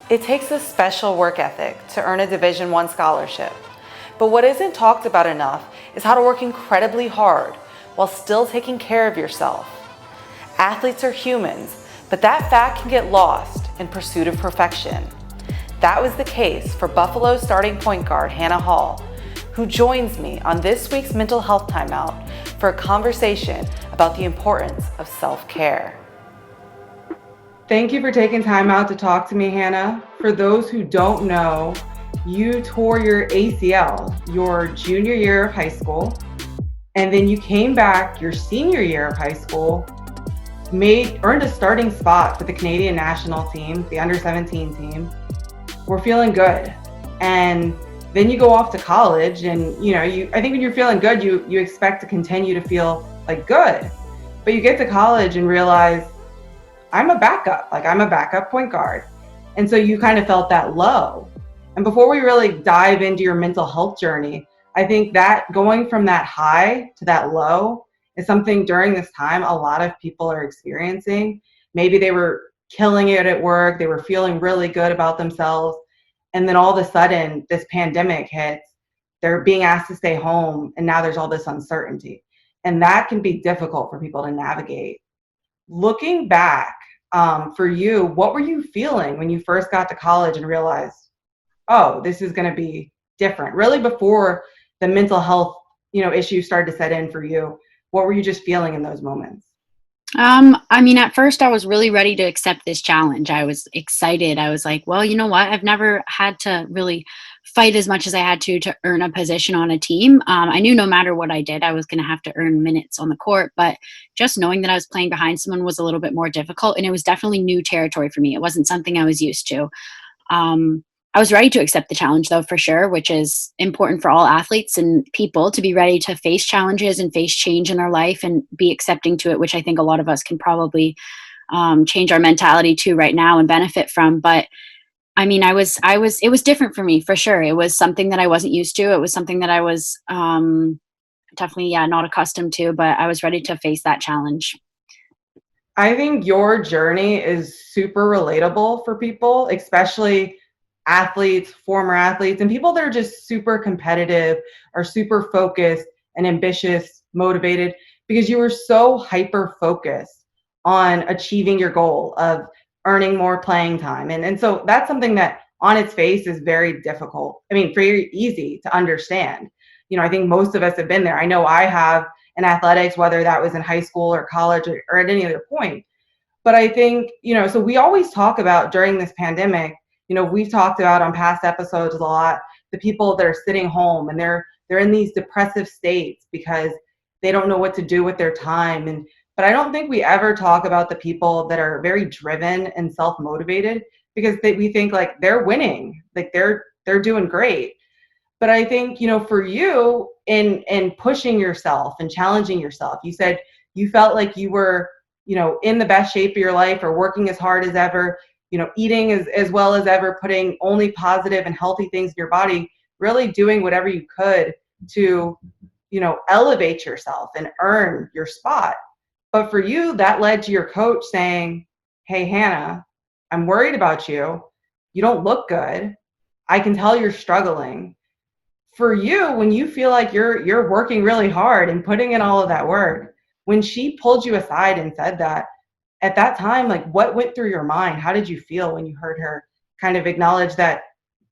It takes a special work ethic to earn a Division I scholarship. But what isn't talked about enough is how to work incredibly hard while still taking care of yourself. Athletes are humans, but that fact can get lost in pursuit of perfection. That was the case for Buffalo starting point guard Hanna Hall, who joins me on this week's Mental Health Timeout for a conversation about the importance of self-care. Thank you for taking time out to talk to me, Hanna. For those who don't know, you tore your ACL your junior year of high school, and then you came back your senior year of high school, earned a starting spot for the Canadian national team, the under-17 team. We're feeling good. And then you go off to college, and I think when you're feeling good, you expect to continue to feel like good. But you get to college and realize, I'm a backup point guard. And so you kind of felt that low. And before we really dive into your mental health journey, I think that going from that high to that low is something during this time a lot of people are experiencing. Maybe they were killing it at work, they were feeling really good about themselves, and then all of a sudden this pandemic hits, they're being asked to stay home, and now there's all this uncertainty. And that can be difficult for people to navigate. Looking back, for you, what were you feeling when you first got to college and realized, oh, this is going to be different? Really, before the mental health, issues started to set in for you, what were you just feeling in those moments? At first I was really ready to accept this challenge. I was excited. I was like, well, you know what? I've never had to really fight as much as I had to earn a position on a team. I knew no matter what I did, I was going to have to earn minutes on the court, but just knowing that I was playing behind someone was a little bit more difficult, and it was definitely new territory for me. It wasn't something I was used to. I was ready to accept the challenge, though, for sure, which is important for all athletes and people to be ready to face challenges and face change in their life and be accepting to it, which I think a lot of us can probably change our mentality to right now and benefit from. But it was different for me, for sure. It was something that I wasn't used to. It was something that I was definitely, not accustomed to, but I was ready to face that challenge. I think your journey is super relatable for people, especially athletes, former athletes, and people that are just super competitive or super focused and ambitious, motivated, because you were so hyper focused on achieving your goal of earning more playing time. And so that's something that on its face is very difficult. Very easy to understand. I think most of us have been there. I know I have in athletics, whether that was in high school or college or at any other point. But I think, so we always talk about during this pandemic, we've talked about on past episodes a lot, the people that are sitting home and they're in these depressive states because they don't know what to do with their time. But I don't think we ever talk about the people that are very driven and self-motivated because we think like they're winning, like they're doing great. But I think, for you in pushing yourself and challenging yourself, you said you felt like you were, in the best shape of your life or working as hard as ever, eating as well as ever, putting only positive and healthy things in your body, really doing whatever you could to, elevate yourself and earn your spot. But for you, that led to your coach saying, hey, Hanna, I'm worried about you. You don't look good. I can tell you're struggling. For you, when you feel like you're working really hard and putting in all of that work, when she pulled you aside and said that, at that time, like what went through your mind? How did you feel when you heard her kind of acknowledge that,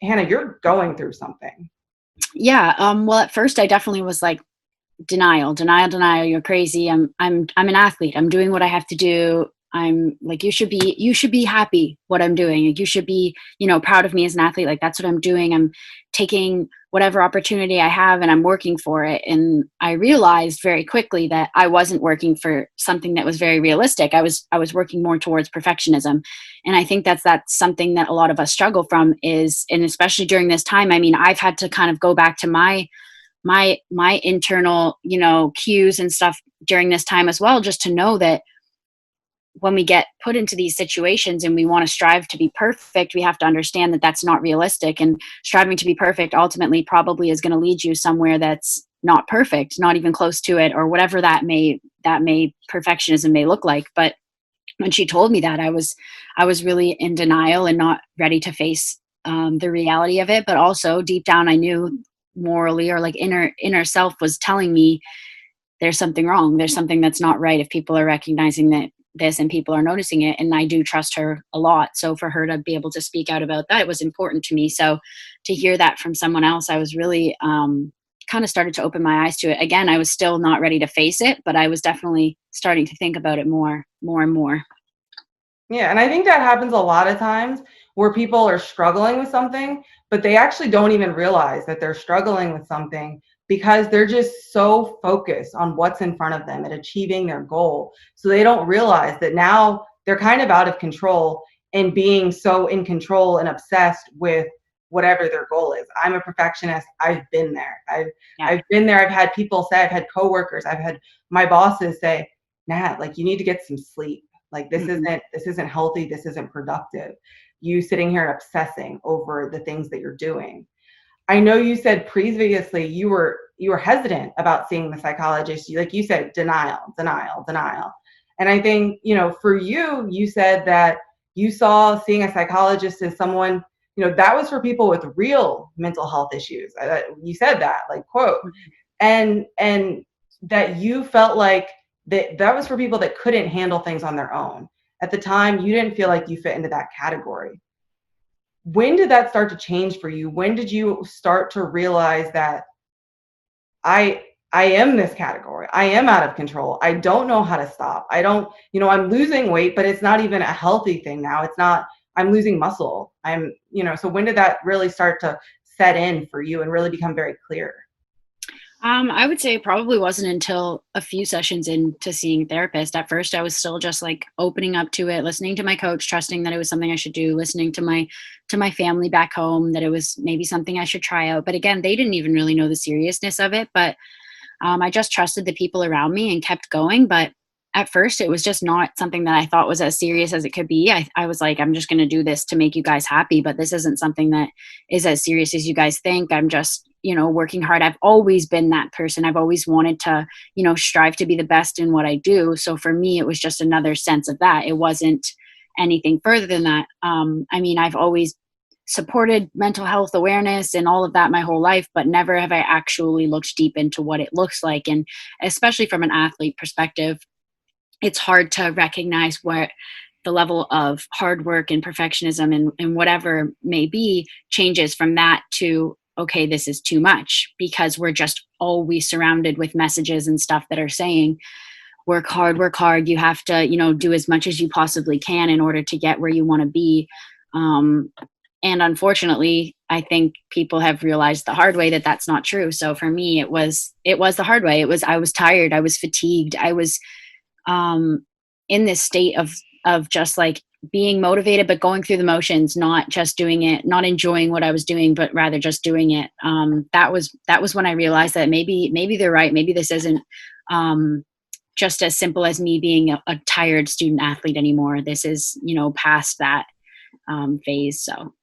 Hanna, you're going through something? Yeah. Well, at first I definitely was like, denial, you're crazy. I'm an athlete. I'm doing what I have to do. I'm like, you should be happy what I'm doing. Like, you should be, proud of me as an athlete. Like, that's what I'm doing. I'm taking whatever opportunity I have and I'm working for it. And I realized very quickly that I wasn't working for something that was very realistic. I was working more towards perfectionism. And I think that's something that a lot of us struggle from and especially during this time, I've had to kind of go back to my internal, cues and stuff during this time as well, just to know that when we get put into these situations and we want to strive to be perfect, we have to understand that that's not realistic, and striving to be perfect ultimately probably is going to lead you somewhere that's not perfect, not even close to it, or whatever that may perfectionism may look like. But when she told me that, I was really in denial and not ready to face the reality of it. But also deep down, I knew morally, or like inner self was telling me there's something wrong. There's something that's not right if people are recognizing that this and people are noticing it. And I do trust her a lot. So for her to be able to speak out about that, it was important to me. So to hear that from someone else, I was really kind of started to open my eyes to it. Again, I was still not ready to face it, but I was definitely starting to think about it more and more. Yeah, and I think that happens a lot of times where people are struggling with something, but they actually don't even realize that they're struggling with something because they're just so focused on what's in front of them and achieving their goal. So they don't realize that now they're kind of out of control and being so in control and obsessed with whatever their goal is. I'm a perfectionist. I've been there. I've been there. I've had people say, I've had coworkers, I've had my bosses say, Nat, like, you need to get some sleep. Like, this isn't healthy. This isn't productive. You sitting here and obsessing over the things that you're doing. I know you said previously you were hesitant about seeing the psychologist. Like you said, denial. And I think, for you, you said that you saw seeing a psychologist as someone, that was for people with real mental health issues. You said that, like, quote, and that you felt like that was for people that couldn't handle things on their own. At the time, you didn't feel like you fit into that category. When did that start to change for you? When did you start to realize that I am this category? I am out of control. I don't know how to stop. I'm losing weight, but it's not even a healthy thing now. It's not, I'm losing muscle. So when did that really start to set in for you and really become very clear? I would say it probably wasn't until a few sessions into seeing a therapist. At first, I was still just like opening up to it, listening to my coach, trusting that it was something I should do, listening to my family back home, that it was maybe something I should try out. But again, they didn't even really know the seriousness of it. But I just trusted the people around me and kept going. But at first, it was just not something that I thought was as serious as it could be. I was like, I'm just going to do this to make you guys happy, but this isn't something that is as serious as you guys think. I'm just, working hard. I've always been that person. I've always wanted to, strive to be the best in what I do. So for me, it was just another sense of that. It wasn't anything further than that. I've always supported mental health awareness and all of that my whole life, but never have I actually looked deep into what it looks like. And especially from an athlete perspective, it's hard to recognize what the level of hard work and perfectionism and whatever may be changes from that to, okay, this is too much, because we're just always surrounded with messages and stuff that are saying, work hard, you have to, do as much as you possibly can in order to get where you want to be. And unfortunately, I think people have realized the hard way that that's not true. So for me, it was the hard way. I was tired. I was fatigued. I was in this state of just like being motivated, but going through the motions, not just doing it, not enjoying what I was doing, but rather just doing it. That was when I realized that maybe they're right. Maybe this isn't just as simple as me being a tired student athlete anymore. This is, past that phase. So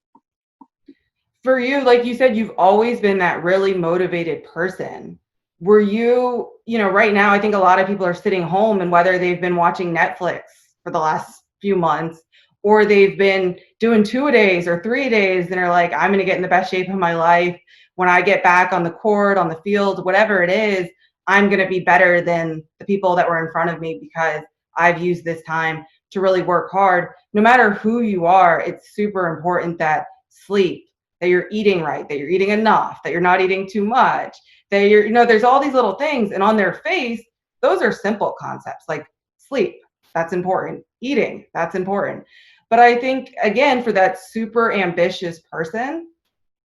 for you, like you said, you've always been that really motivated person. Were you, right now, I think a lot of people are sitting home, and whether they've been watching Netflix for the last few months, or they've been doing 2-a-days or 3-a-days and are like, I'm going to get in the best shape of my life. When I get back on the court, on the field, whatever it is, I'm going to be better than the people that were in front of me because I've used this time to really work hard. No matter who you are, it's super important that sleep, that you're eating right, that you're eating enough, that you're not eating too much, that you're, there's all these little things, and on their face, those are simple concepts like sleep, that's important, eating, that's important. But I think, again, for that super ambitious person,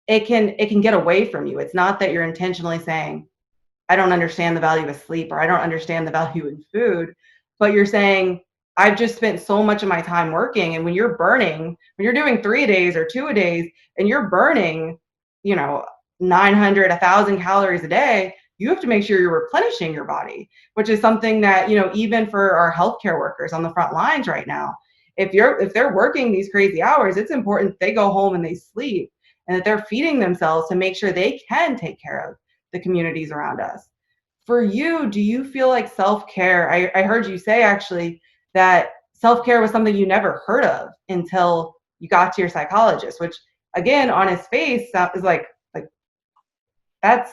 it can get away from you. It's not that you're intentionally saying, I don't understand the value of sleep, or I don't understand the value in food, but you're saying, I've just spent so much of my time working. And when you're doing 3-a-days or 2-a-days, and you're burning, 900, 1,000 calories a day, you have to make sure you're replenishing your body, which is something that, even for our healthcare workers on the front lines right now, if they're working these crazy hours, it's important that they go home and they sleep, and that they're feeding themselves to make sure they can take care of the communities around us. For you, do you feel like self-care, I heard you say actually that self-care was something you never heard of until you got to your psychologist, which again, on his face is like that's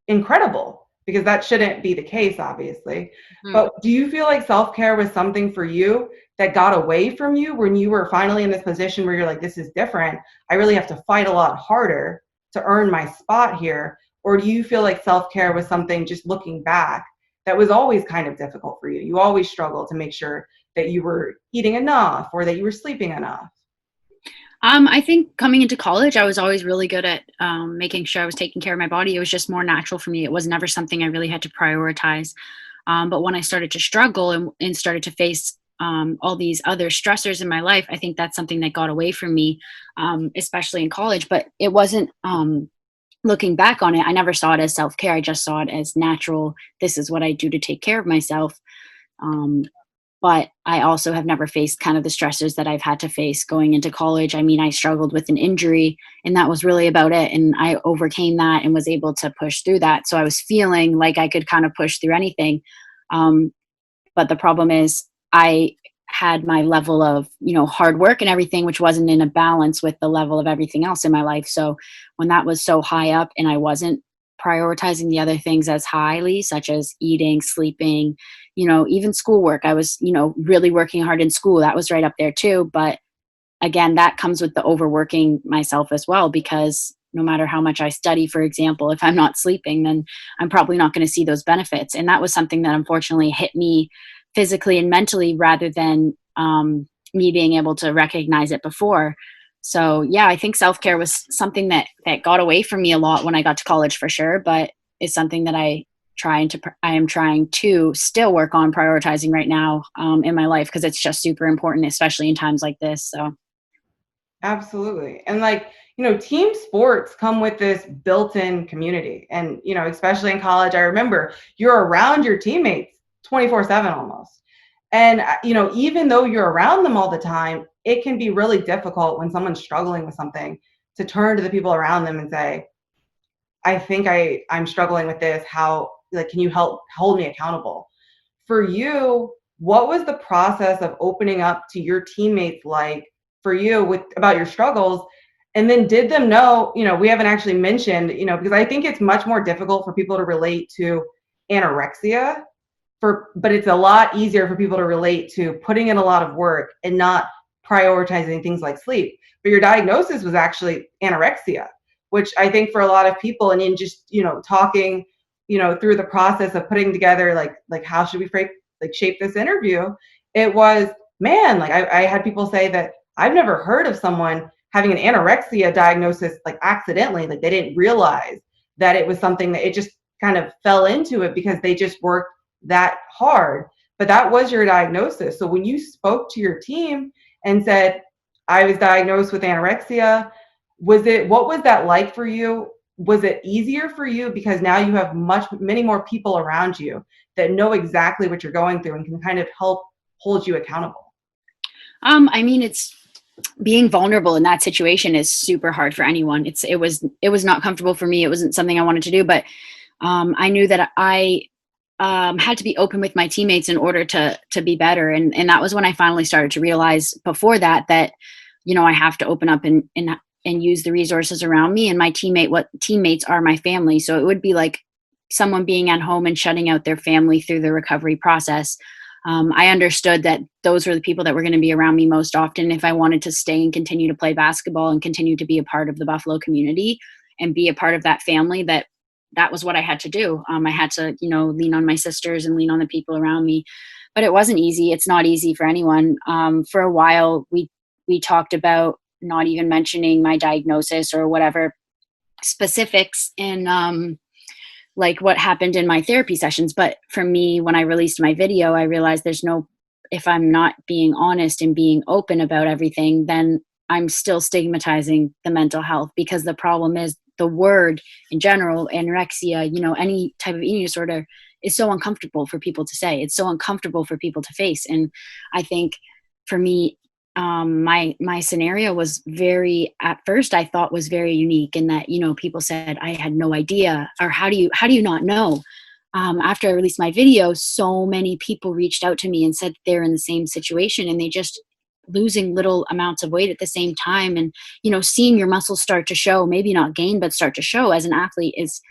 incredible, because that shouldn't be the case, obviously. Mhm. But do you feel like self-care was something for you that got away from you when you were finally in this position where you're like, this is different, I really have to fight a lot harder to earn my spot here? Or do you feel like self-care was something, just looking back, that was always kind of difficult for you? You always struggled to make sure that you were eating enough or that you were sleeping enough? I think coming into college, I was always really good at making sure I was taking care of my body. It was just more natural for me. It was never something I really had to prioritize. But when I started to struggle and started to face all these other stressors in my life, I think that's something that got away from me, especially in college. But it wasn't, looking back on it, I never saw it as self care. I just saw it as natural. This is what I do to take care of myself. Um, but I also have never faced kind of the stressors that I've had to face going into college. I mean, I struggled with an injury, and that was really about it. And I overcame that and was able to push through that. So I was feeling like I could kind of push through anything. Um, but the problem is, I had my level of, hard work and everything, which wasn't in a balance with the level of everything else in my life. So when that was so high up and I wasn't prioritizing the other things as highly, such as eating, sleeping, even schoolwork, I was, really working hard in school. That was right up there too. But again, that comes with the overworking myself as well, because no matter how much I study, for example, if I'm not sleeping, then I'm probably not going to see those benefits. And that was something that unfortunately hit me physically and mentally, rather than me being able to recognize it before. So yeah, I think self-care was something that got away from me a lot when I got to college, for sure, but it's something that I am trying to still work on prioritizing right now in my life, because it's just super important, especially in times like this. So Absolutely. And like, team sports come with this built-in community. And, especially in college, I remember you're around your teammates 24/7 almost. And, even though you're around them all the time, it can be really difficult when someone's struggling with something to turn to the people around them and say, I think I'm struggling with this. How, like, can you help hold me accountable? For you, what was the process of opening up to your teammates like for you with about your struggles? And then did them know, we haven't actually mentioned, because I think it's much more difficult for people to relate to anorexia, but it's a lot easier for people to relate to putting in a lot of work and not prioritizing things like sleep. But your diagnosis was actually anorexia, which I think for a lot of people, and in just, talking, through the process of putting together like how should we shape this interview, it was, man, like I had people say that I've never heard of someone having an anorexia diagnosis like accidentally, like they didn't realize that it was something that it just kind of fell into it because they just worked that hard. But that was your diagnosis. So when you spoke to your team and said, I was diagnosed with anorexia, what was that like for you? Was it easier for you because now you have many more people around you that know exactly what you're going through and can kind of help hold you accountable? I mean, it's being vulnerable in that situation is super hard for anyone. It was not comfortable for me. It wasn't something I wanted to do, but I knew that I had to be open with my teammates in order to be better. And that was when I finally started to realize, before that I have to open up and use the resources around me. And my teammates are my family. So it would be like someone being at home and shutting out their family through the recovery process. I understood that those were the people that were going to be around me most often if I wanted to stay and continue to play basketball and continue to be a part of the Buffalo community and be a part of that family. That was what I had to do. I had to, lean on my sisters and lean on the people around me, but it wasn't easy. It's not easy for anyone. For a while, we talked about not even mentioning my diagnosis or whatever specifics in like what happened in my therapy sessions. But for me, when I released my video, I realized if I'm not being honest and being open about everything, then I'm still stigmatizing the mental health, because the problem is the word in general, anorexia, any type of eating disorder, is so uncomfortable for people to say. It's so uncomfortable for people to face. And I think for me, my scenario was at first I thought was very unique in that, people said I had no idea, or how do you not know? after I released my video, so many people reached out to me and said they're in the same situation, and they just losing little amounts of weight at the same time. And, seeing your muscles start to show, maybe not gain, but start to show as an athlete, is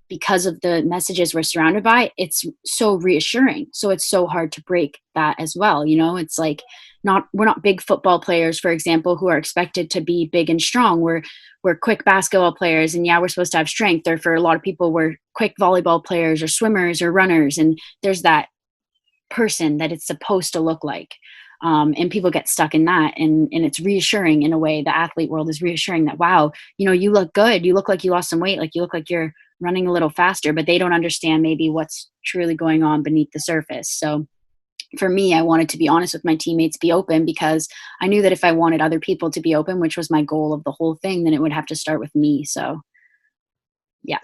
because of the messages we're surrounded by, it's so reassuring. So it's so hard to break that as well. It's like, we're not big football players, for example, who are expected to be big and strong. We're quick basketball players, and we're supposed to have strength. Or for a lot of people, we're quick volleyball players or swimmers or runners. And there's that person that it's supposed to look like. And people get stuck in that. And it's reassuring in a way. The athlete world is reassuring that, wow, you look good. You look like you lost some weight. Like, you look like you're running a little faster, but they don't understand maybe what's truly going on beneath the surface. So for me, I wanted to be honest with my teammates, be open, because I knew that if I wanted other people to be open, which was my goal of the whole thing, then it would have to start with me. So yeah.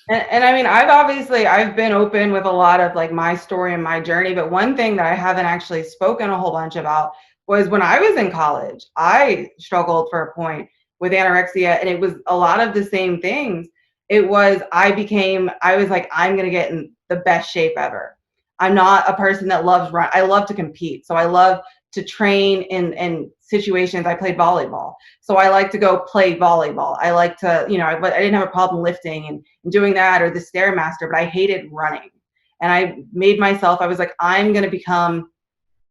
And I mean, I've been open with a lot of like my story and my journey, but one thing that I haven't actually spoken a whole bunch about was when I was in college, I struggled for a point with anorexia, and it was a lot of the same things. It was, I was like, I'm going to get in the best shape ever. I'm not a person that loves run. I love to compete. So I love to train in situations. I played volleyball. So I like to go play volleyball. I like to, I didn't have a problem lifting and doing that or the Stairmaster, but I hated running. And I made myself, I was like, I'm going to become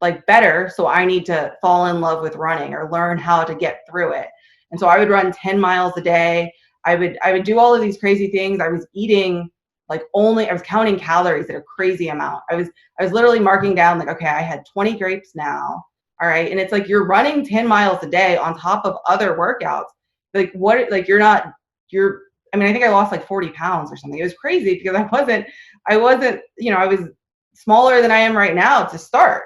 like better. So I need to fall in love with running or learn how to get through it. And so I would run 10 miles a day. I would do all of these crazy things. I was eating I was counting calories at a crazy amount. I was literally marking down like, okay, I had 20 grapes now. All right. And it's like, you're running 10 miles a day on top of other workouts. Like what, like I think I lost like 40 pounds or something. It was crazy because I wasn't, I was smaller than I am right now to start.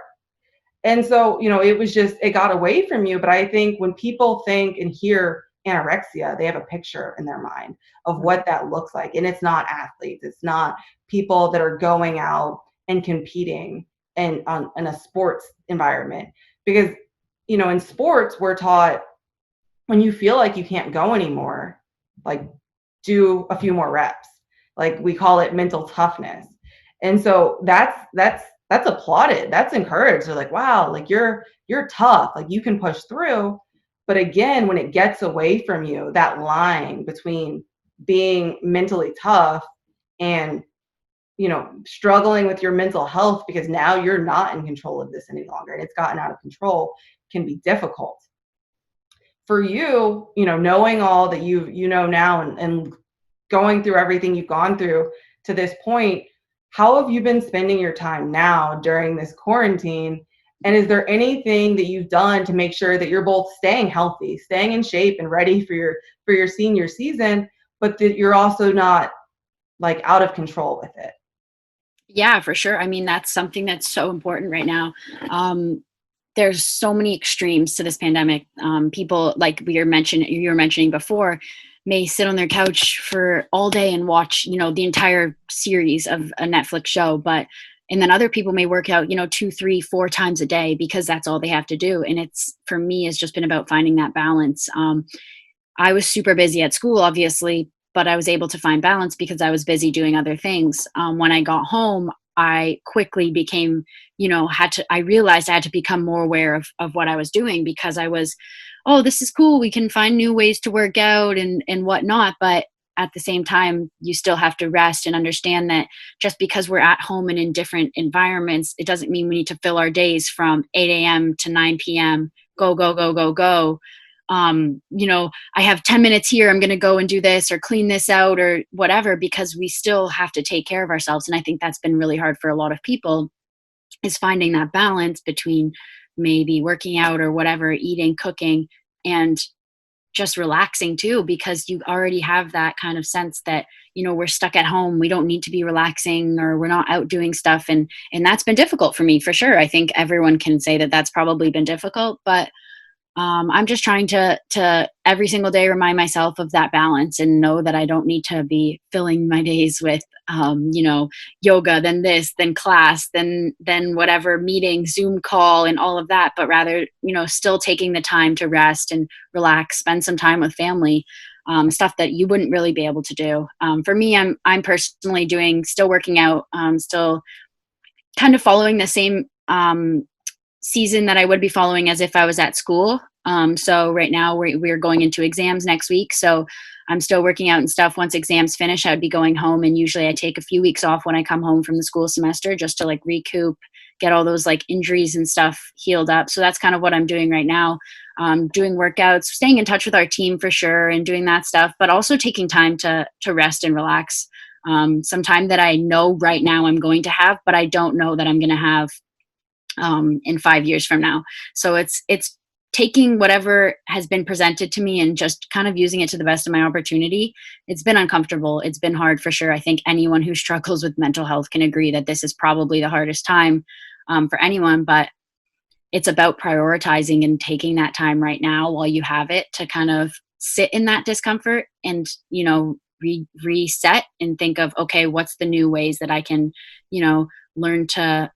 And so, it was just, it got away from you. But I think when people think and hear anorexia, they have a picture in their mind of what that looks like. And it's not athletes. It's not people that are going out and competing in a sports environment. Because, in sports, we're taught when you feel like you can't go anymore, like do a few more reps. Like we call it mental toughness. And so that's applauded. That's encouraged. They're like, wow, like you're tough. Like you can push through. But again, when it gets away from you, that line between being mentally tough and, struggling with your mental health because now you're not in control of this any longer and it's gotten out of control, can be difficult. For you, knowing all that you know now and going through everything you've gone through to this point, how have you been spending your time now during this quarantine? And is there anything that you've done to make sure that you're both staying healthy, staying in shape and ready for your senior season, but that you're also not like out of control with it? Yeah, for sure. I mean, that's something that's so important right now. There's so many extremes to this pandemic. People, like you were mentioning before, may sit on their couch for all day and watch, the entire series of a Netflix show, and then other people may work out, 2, 3, 4 times a day because that's all they have to do. And for me, it's just been about finding that balance. I was super busy at school, obviously, but I was able to find balance because I was busy doing other things. When I got home, I quickly became, I realized I had to become more aware of what I was doing because I was, oh, this is cool. We can find new ways to work out and whatnot. But at the same time, you still have to rest and understand that just because we're at home and in different environments, it doesn't mean we need to fill our days from 8 a.m. to 9 p.m. Go, go, go, go, go. I have 10 minutes here. I'm going to go and do this or clean this out or whatever, because we still have to take care of ourselves. And I think that's been really hard for a lot of people, is finding that balance between maybe working out or whatever, eating, cooking, and just relaxing too, because you already have that kind of sense that, we're stuck at home. We don't need to be relaxing, or we're not out doing stuff. And that's been difficult for me, for sure. I think everyone can say that that's probably been difficult, but I'm just trying to every single day remind myself of that balance and know that I don't need to be filling my days with, yoga, then this, then class, then whatever meeting, Zoom call and all of that, but rather, still taking the time to rest and relax, spend some time with family. stuff that you wouldn't really be able to do. For me, I'm personally still working out, still kind of following the same season that I would be following as if I was at school. So right now we're going into exams next week. So I'm still working out and stuff. Once exams finish, I'd be going home, and usually I take a few weeks off when I come home from the school semester just to like recoup, get all those like injuries and stuff healed up. So that's kind of what I'm doing right now. Doing workouts, staying in touch with our team for sure, and doing that stuff, but also taking time to rest and relax. Some time that I know right now I'm going to have, but I don't know that I'm going to have in 5 years from now. So it's taking whatever has been presented to me and just kind of using it to the best of my opportunity. It's been uncomfortable. It's been hard for sure. I think anyone who struggles with mental health can agree that this is probably the hardest time for anyone, but it's about prioritizing and taking that time right now while you have it to kind of sit in that discomfort and, reset and think of, okay, what's the new ways that I can, learn to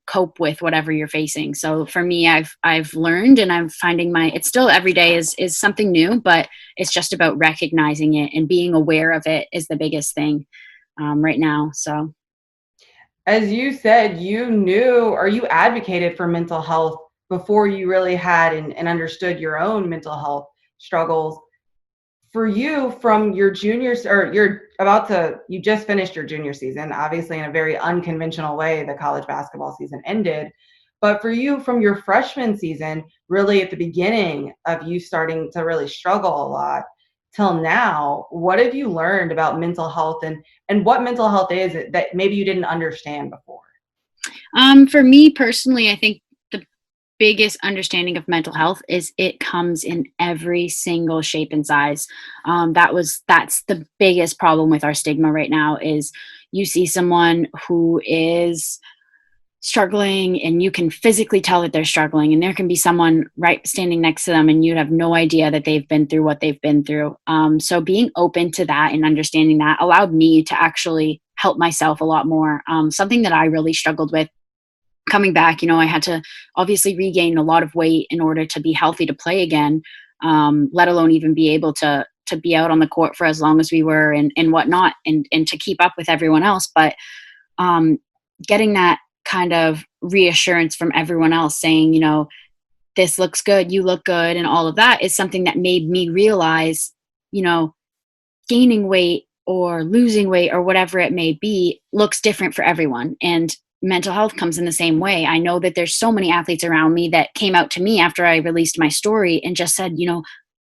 cope with whatever you're facing. So for me, I've learned, and I'm finding it's still every day is something new, but it's just about recognizing it and being aware of it is the biggest thing right now. So. As you said, you knew or you advocated for mental health before you really had and understood your own mental health struggles. For you, from your juniors, or you just finished your junior season, obviously in a very unconventional way, the college basketball season ended. But for you, from your freshman season, really at the beginning of you starting to really struggle a lot till now, what have you learned about mental health and what mental health is that maybe you didn't understand before? For me personally, I think the biggest understanding of mental health is it comes in every single shape and size. That's the biggest problem with our stigma right now is you see someone who is struggling and you can physically tell that they're struggling, and there can be someone right standing next to them and you have no idea that they've been through what they've been through. So being open to that and understanding that allowed me to actually help myself a lot more. Something that I really struggled with coming back, I had to obviously regain a lot of weight in order to be healthy to play again, let alone even be able to be out on the court for as long as we were and whatnot, and to keep up with everyone else. But getting that kind of reassurance from everyone else saying, this looks good, you look good, and all of that is something that made me realize, gaining weight or losing weight or whatever it may be looks different for everyone. And mental health comes in the same way. I know that there's so many athletes around me that came out to me after I released my story and just said,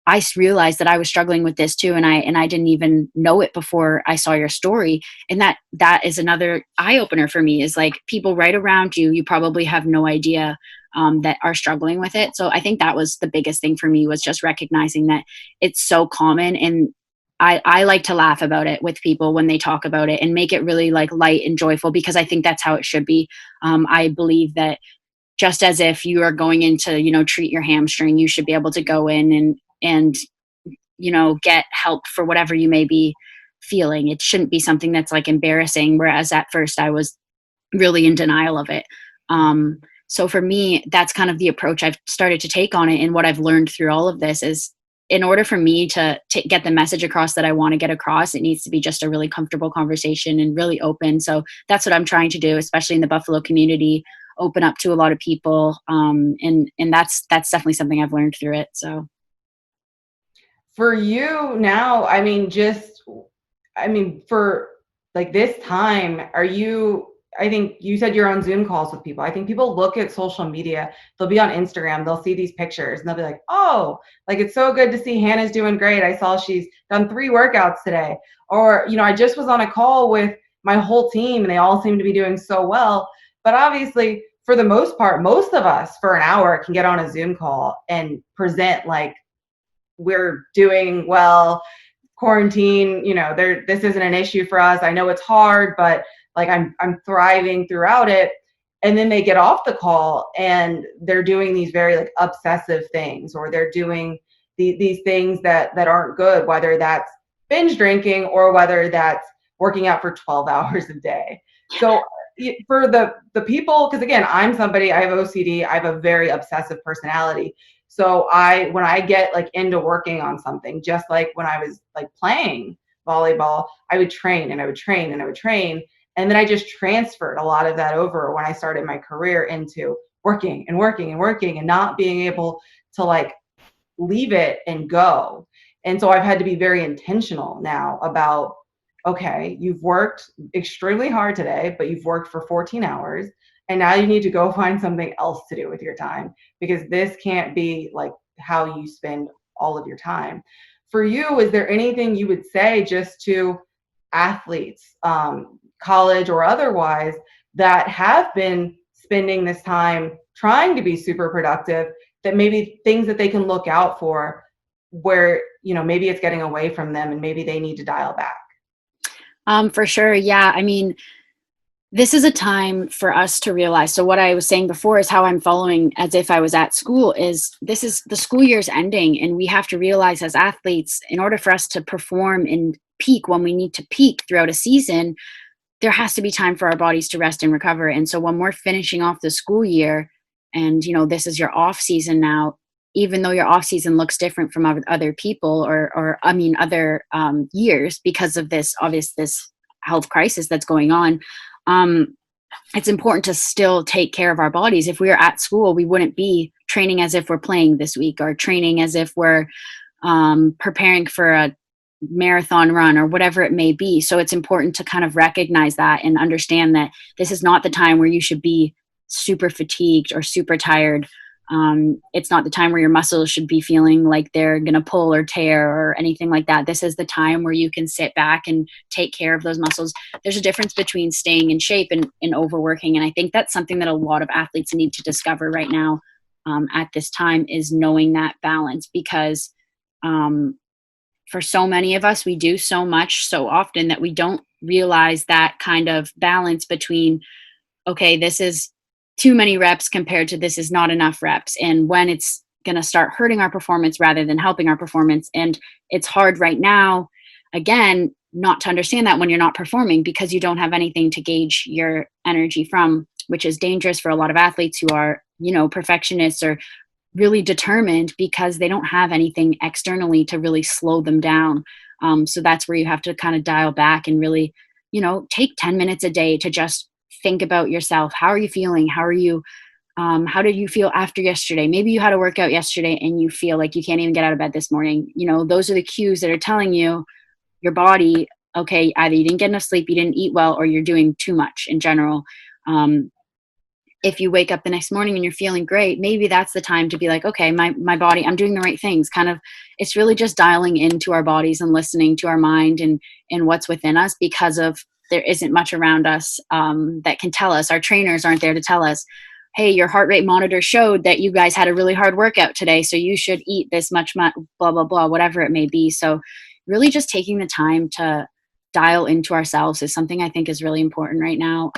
I realized that I was struggling with this too, and I didn't even know it before I saw your story. And that is another eye opener for me, is like people right around you probably have no idea that are struggling with it. So I think that was the biggest thing for me, was just recognizing that it's so common. And I like to laugh about it with people when they talk about it and make it really like light and joyful, because I think that's how it should be. I believe that just as if you are going in to, treat your hamstring, you should be able to go in and get help for whatever you may be feeling. It shouldn't be something that's like embarrassing, whereas at first I was really in denial of it. So for me, that's kind of the approach I've started to take on it. And what I've learned through all of this is, in order for me to get the message across that I want to get across, it needs to be just a really comfortable conversation and really open. So that's what I'm trying to do, especially in the Buffalo community, open up to a lot of people. And that's definitely something I've learned through it. So. For you now, for like this time, I think you said you're on Zoom calls with people. I think people look at social media, they'll be on Instagram, they'll see these pictures and they'll be like, oh, like it's so good to see Hannah's doing great. I saw she's done 3 workouts today. Or, I just was on a call with my whole team and they all seem to be doing so well. But obviously, for the most part, most of us for an hour can get on a Zoom call and present like, we're doing well, quarantine, this isn't an issue for us. I know it's hard, but like I'm thriving throughout it. And then they get off the call and they're doing these very like obsessive things, or they're doing these things that aren't good, whether that's binge drinking or whether that's working out for 12 hours a day. So for the people, because again, I'm somebody, I have OCD, I have a very obsessive personality. So when I get like into working on something, just like when I was like playing volleyball, I would train and I would train and I would train. And then I just transferred a lot of that over when I started my career into working and working and working and not being able to like leave it and go. And so I've had to be very intentional now about, okay, you've worked extremely hard today, but you've worked for 14 hours. And now you need to go find something else to do with your time, because this can't be like how you spend all of your time. For you, is there anything you would say just to athletes, college or otherwise, that have been spending this time trying to be super productive, that maybe things that they can look out for where, maybe it's getting away from them and maybe they need to dial back? For sure. Yeah. I mean, this is a time for us to realize. So what I was saying before is how I'm following as if I was at school is this is the school year's ending. And we have to realize as athletes, in order for us to perform and peak when we need to peak throughout a season, there has to be time for our bodies to rest and recover. And so when we're finishing off the school year and, this is your off season now, even though your off season looks different from other people or other years because of this health crisis that's going on, it's important to still take care of our bodies. If we were at school, we wouldn't be training as if we're playing this week or training as if we're preparing for a marathon run or whatever it may be. So it's important to kind of recognize that and understand that this is not the time where you should be super fatigued or super tired. It's not the time where your muscles should be feeling like they're going to pull or tear or anything like that. This is the time where you can sit back and take care of those muscles. There's a difference between staying in shape and overworking. And I think that's something that a lot of athletes need to discover right now at this time, is knowing that balance, because for so many of us, we do so much so often that we don't realize that kind of balance between, okay, this is too many reps compared to this is not enough reps, and when it's going to start hurting our performance rather than helping our performance. And it's hard right now, again, not to understand that when you're not performing, because you don't have anything to gauge your energy from, which is dangerous for a lot of athletes who are, perfectionists or really determined, because they don't have anything externally to really slow them down. So that's where you have to kind of dial back and really, take 10 minutes a day to just think about yourself. How are you feeling? How did you feel after yesterday? Maybe you had a workout yesterday and you feel like you can't even get out of bed this morning. Those are the cues that are telling you, your body, okay, either you didn't get enough sleep, you didn't eat well, or you're doing too much in general. If you wake up the next morning and you're feeling great, maybe that's the time to be like, okay, my body, I'm doing the right things. Kind of, it's really just dialing into our bodies and listening to our mind and what's within us, because of there isn't much around us that can tell us. Our trainers aren't there to tell us, hey, your heart rate monitor showed that you guys had a really hard workout today, so you should eat this much, blah, blah, blah, whatever it may be. So really just taking the time to dial into ourselves is something I think is really important right now,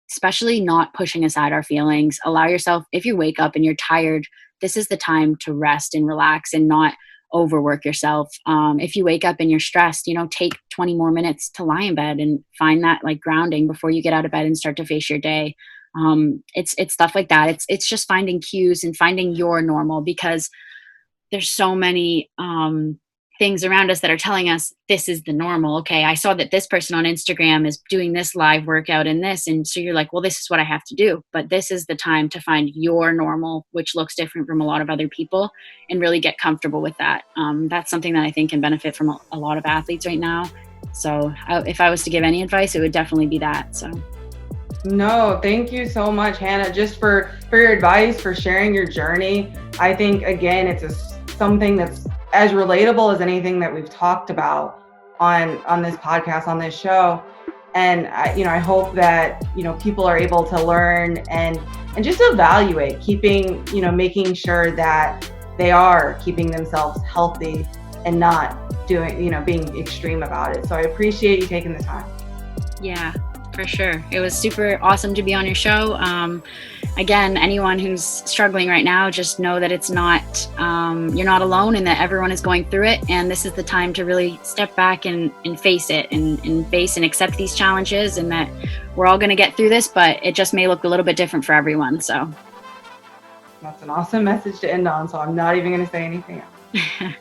especially not pushing aside our feelings. Allow yourself, if you wake up and you're tired, this is the time to rest and relax and not overwork yourself. If you wake up and you're stressed, take 20 more minutes to lie in bed and find that like grounding before you get out of bed and start to face your day. It's stuff like that. It's just finding cues and finding your normal, because there's so many things around us that are telling us this is the normal. Okay, I saw that this person on Instagram is doing this live workout and this, and so you're like, well, this is what I have to do. But this is the time to find your normal, which looks different from a lot of other people, and really get comfortable with that. That's something that I think can benefit from a lot of athletes right now. So if I was to give any advice, it would definitely be that. So no, thank you so much, Hanna, just for your advice, for sharing your journey. I think, again, it's something that's as relatable as anything that we've talked about on this podcast, on this show. And I hope that, people are able to learn and just evaluate, making sure that they are keeping themselves healthy and not doing, being extreme about it. So I appreciate you taking the time. Yeah, for sure. It was super awesome to be on your show. Again, anyone who's struggling right now, just know that it's not, you're not alone, and that everyone is going through it. And this is the time to really step back and face it and face and accept these challenges, and that we're all going to get through this, but it just may look a little bit different for everyone. So. That's an awesome message to end on, so I'm not even going to say anything else.